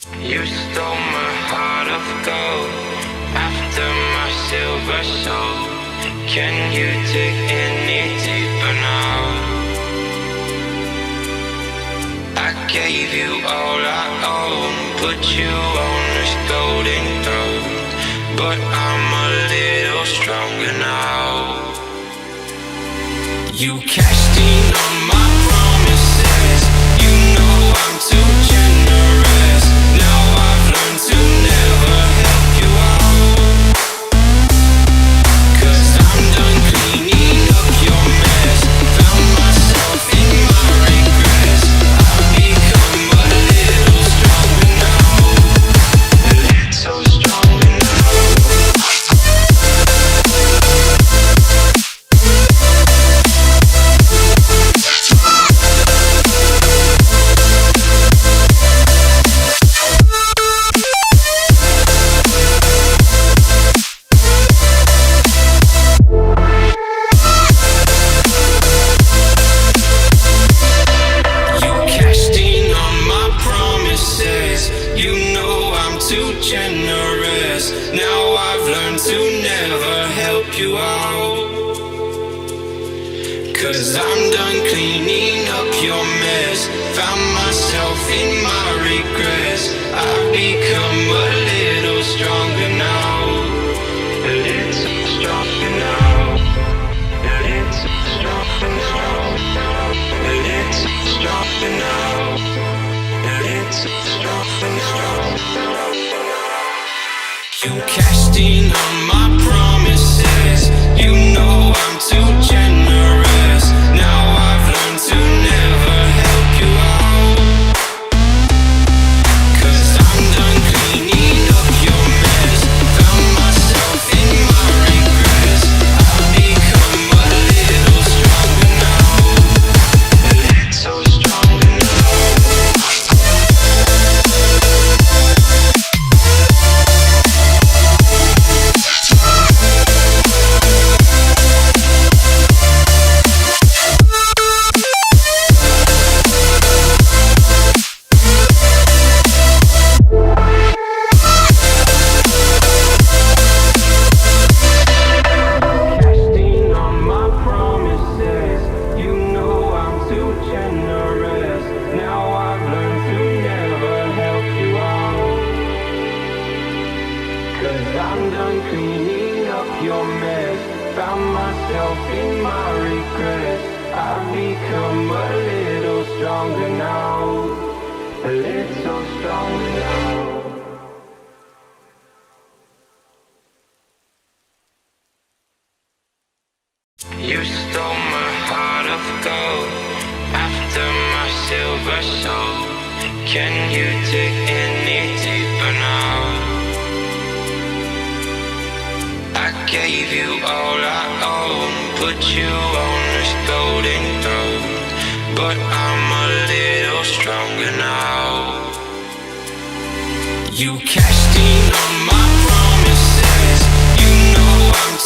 You stole my heart of gold after my silver soul. Can you dig any deeper now? I gave you all I own, put you on this golden throne, but I'm a little stronger now. You cashed in on my promises. You know I'm too generous. Now I've learned to never help you out, 'cause I'm done cleaning up your mess. Found myself in my regrets. I've become a little stronger now. A little stronger now. Generous. Now I've learned to never help you out, 'cause I'm done cleaning up your mess. Found myself in my regrets. I've become a little stronger now. A little stronger now. A little stronger now. A little stronger now. A little stronger now. You cashed in on my promises. You know I'm too generous. Now I've learned to never help you out, 'cause I'm done cleaning up your mess. Found myself in my regrets. I've become a little stronger now. A little stronger now. I'm done cleaning up your mess. Found myself in my regrets. I've become a little stronger now. A little stronger now. You stole my heart of gold after my silver soul. Can you dig any deeper now? I gave you all I own, put you on this golden throne, but I'm a little stronger now. You cashed in on my